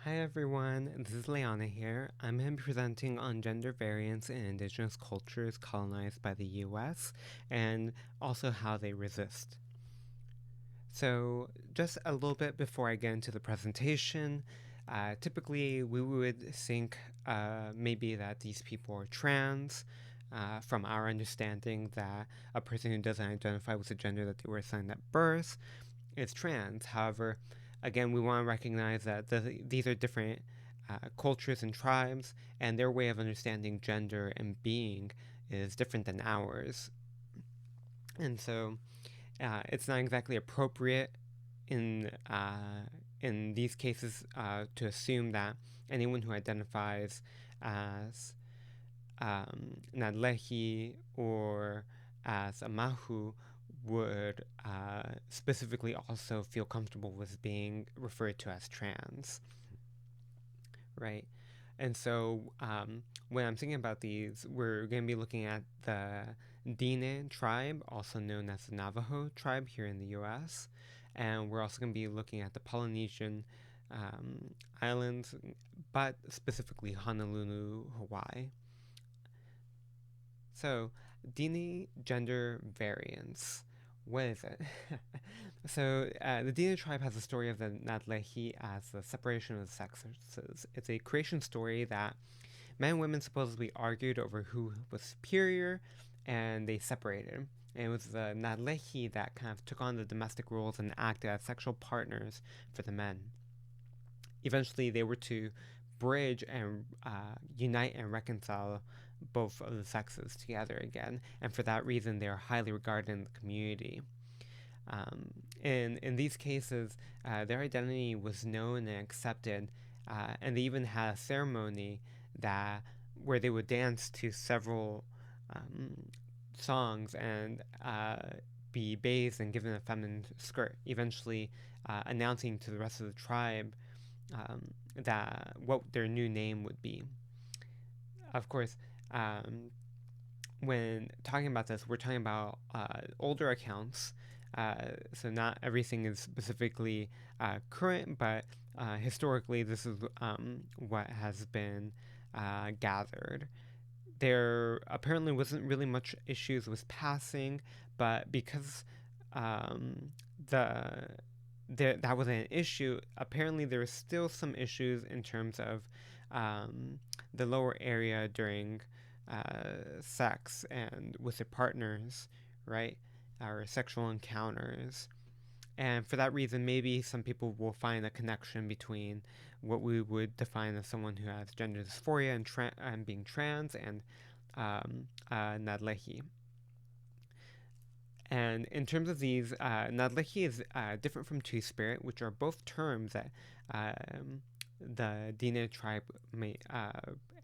Hi everyone, this is Leana here. I'm going to be presenting on gender variance in Indigenous cultures colonized by the US and also how they resist. So, just a little bit before I get into the presentation, typically we would think maybe that these people are trans. From our understanding, that a person who doesn't identify with the gender that they were assigned at birth is trans. However, again, we want to recognize that these are different cultures and tribes, and their way of understanding gender and being is different than ours. And so it's not exactly appropriate in these cases to assume that anyone who identifies as nádleehí or as a Mahu would specifically also feel comfortable with being referred to as trans, right? And so when I'm thinking about these, we're going to be looking at the Diné tribe, also known as the Navajo tribe here in the US. And we're also going to be looking at the Polynesian islands, but specifically Honolulu, Hawaii. So, Diné gender variance. What is it? The Diné tribe has a story of the nádleehí as the separation of the sexes. It's a creation story that men and women supposedly argued over who was superior, and they separated. And it was the nádleehí that kind of took on the domestic roles and acted as sexual partners for the men. Eventually, they were to bridge and unite and reconcile both of the sexes together again, and for that reason, they are highly regarded in the community. In these cases, their identity was known and accepted, and they even had a ceremony that where they would dance to several songs and be bathed and given a feminine skirt, eventually announcing to the rest of the tribe that what their new name would be. Of course, when talking about this, we're talking about older accounts. So not everything is specifically current, but historically, this is what has been gathered. There apparently wasn't really much issues with passing, but because um, the that wasn't an issue, apparently there were still some issues in terms of the lower area during sex and with their partners, right? Or sexual encounters. And for that reason, maybe some people will find a connection between what we would define as someone who has gender dysphoria and being trans and nádleehí. And in terms of these, nádleehí is different from two-spirit, which are both terms that the Diné tribe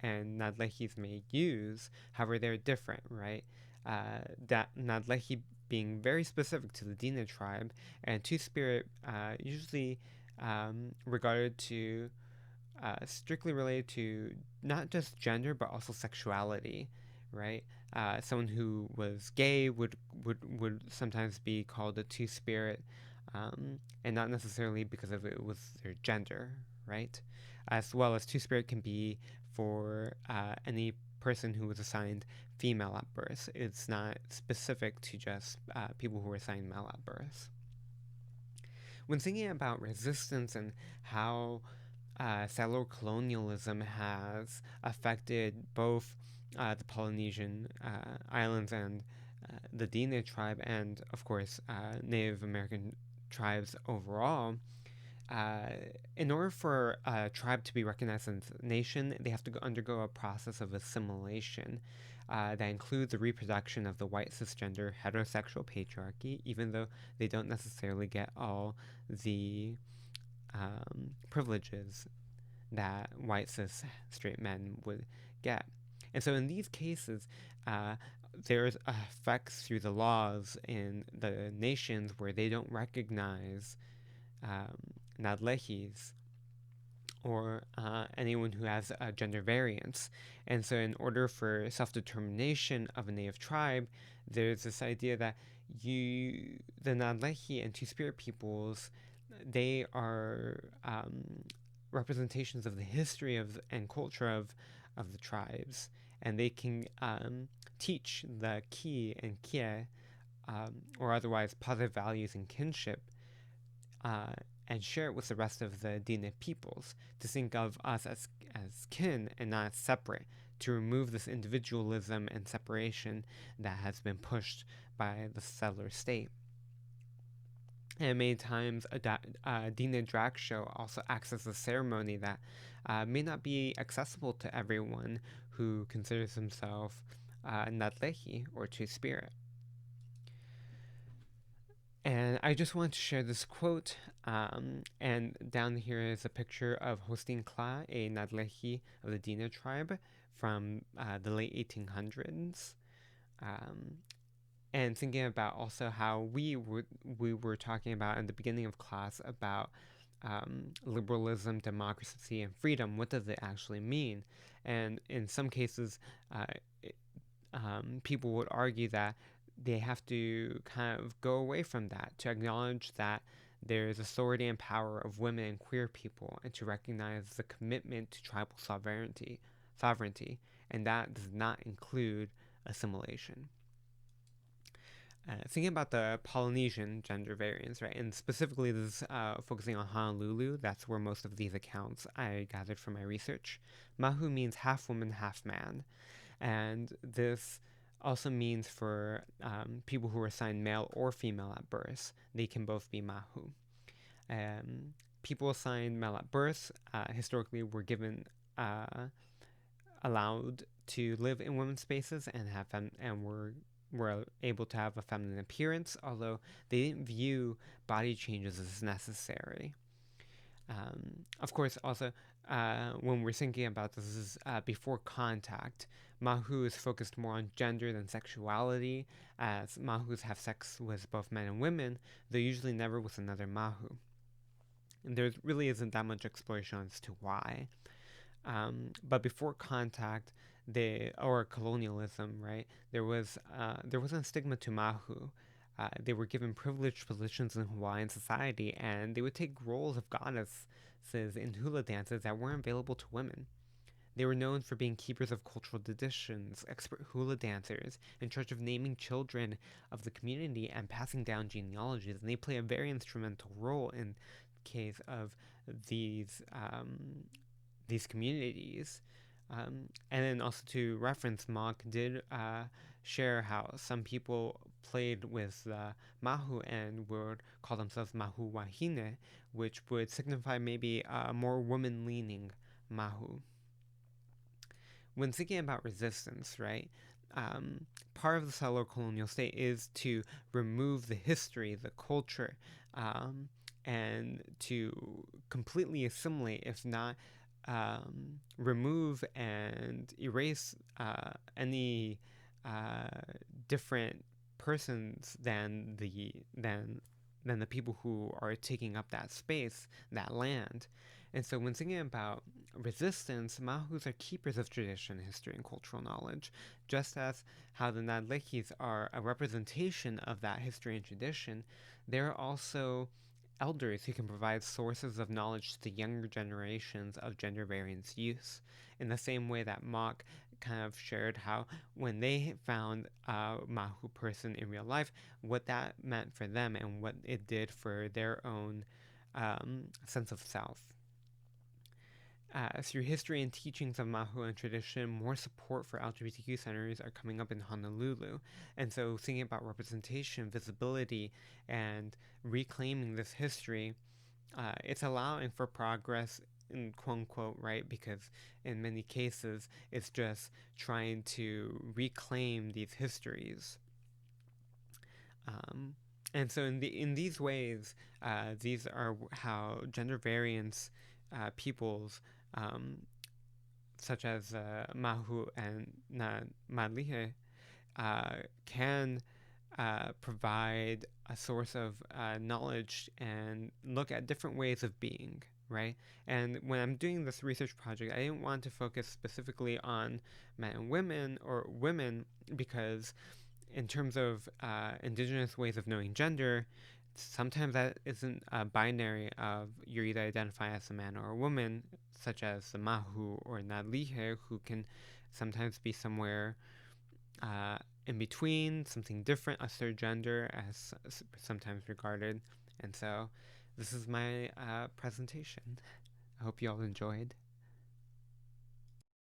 and nádleehís may use. However, they're different, right? That nádleehí being very specific to the Diné tribe, and two-spirit usually regarded to strictly related to not just gender but also sexuality, right? Someone who was gay would sometimes be called a two-spirit, and not necessarily because of it was their gender, right? As well as two-spirit can be for any person who was assigned female at birth. It's not specific to just people who were assigned male at birth. When thinking about resistance and how settler colonialism has affected both the Polynesian islands and the Diné tribe, and of course Native American tribes overall. In order for a tribe to be recognized as a nation, they have to undergo a process of assimilation that includes the reproduction of the white cisgender heterosexual patriarchy, even though they don't necessarily get all the privileges that white cis straight men would get. And so in these cases, there's effects through the laws in the nations where they don't recognize nádleehís or anyone who has a gender variance. And so in order for self-determination of a native tribe, there's this idea that the nádleehí and two-spirit peoples, they are representations of the history of and culture of the tribes, and they can teach the ki and kie, or otherwise positive values and kinship, uh, and share it with the rest of the Diné peoples, to think of us as kin and not as separate, to remove this individualism and separation that has been pushed by the settler state. And many times, a Diné drag show also acts as a ceremony that may not be accessible to everyone who considers himself nádleehí, or two-spirit. And I just wanted to share this quote, and down here is a picture of Hosting Kla, a nádleehí of the Diné tribe from the late 1800s. And thinking about also how we were talking about in the beginning of class about liberalism, democracy, and freedom. What does it actually mean? And in some cases, people would argue that they have to kind of go away from that, to acknowledge that there is authority and power of women and queer people, and to recognize the commitment to tribal sovereignty, and that does not include assimilation. Thinking about the Polynesian gender variance, right, and specifically this is focusing on Honolulu. That's where most of these accounts I gathered from my research. Mahu means half woman, half man, and this also means for people who are assigned male or female at birth, they can both be Mahu. People assigned male at birth historically were given allowed to live in women's spaces and have and were able to have a feminine appearance, although they didn't view body changes as necessary. Of course, also, when we're thinking about this is before contact, Mahu is focused more on gender than sexuality, as Mahus have sex with both men and women, though usually never with another Mahu. And there really isn't that much exploration as to why. But before contact, or colonialism, right? There wasn't a stigma to Mahu. They were given privileged positions in Hawaiian society, and they would take roles of goddesses in hula dances that weren't available to women. They were known for being keepers of cultural traditions, expert hula dancers, in charge of naming children of the community and passing down genealogies, and they play a very instrumental role in case of these communities. And then also to reference, Mock did share how some people played with the Mahu and would call themselves Mahu Wahine, which would signify maybe a more woman-leaning Mahu. When thinking about resistance, right, part of the settler colonial state is to remove the history, the culture, and to completely assimilate, if not remove and erase any different persons than the people who are taking up that space, that land. And so when thinking about resistance, Mahus are keepers of tradition, history, and cultural knowledge, just as how the nádleehís are a representation of that history and tradition. They're also elders who can provide sources of knowledge to the younger generations of gender variance use, in the same way that Mock kind of shared how when they found a Mahu person in real life, what that meant for them and what it did for their own sense of self. Through history and teachings of Mahu and tradition, more support for LGBTQ centers are coming up in Honolulu. And so thinking about representation, visibility, and reclaiming this history, it's allowing for progress, in quote unquote, right? Because in many cases, it's just trying to reclaim these histories. And so in these ways, these are how gender variance peoples, such as Mahu and nádleehí, can provide a source of knowledge and look at different ways of being, right? And when I'm doing this research project, I didn't want to focus specifically on men and women, or women, because in terms of indigenous ways of knowing gender, sometimes that isn't a binary of you're either identify as a man or a woman, such as the Mahu or nádleehí, who can sometimes be somewhere in between, something different, a third gender as sometimes regarded. And so this is my presentation. I hope you all enjoyed.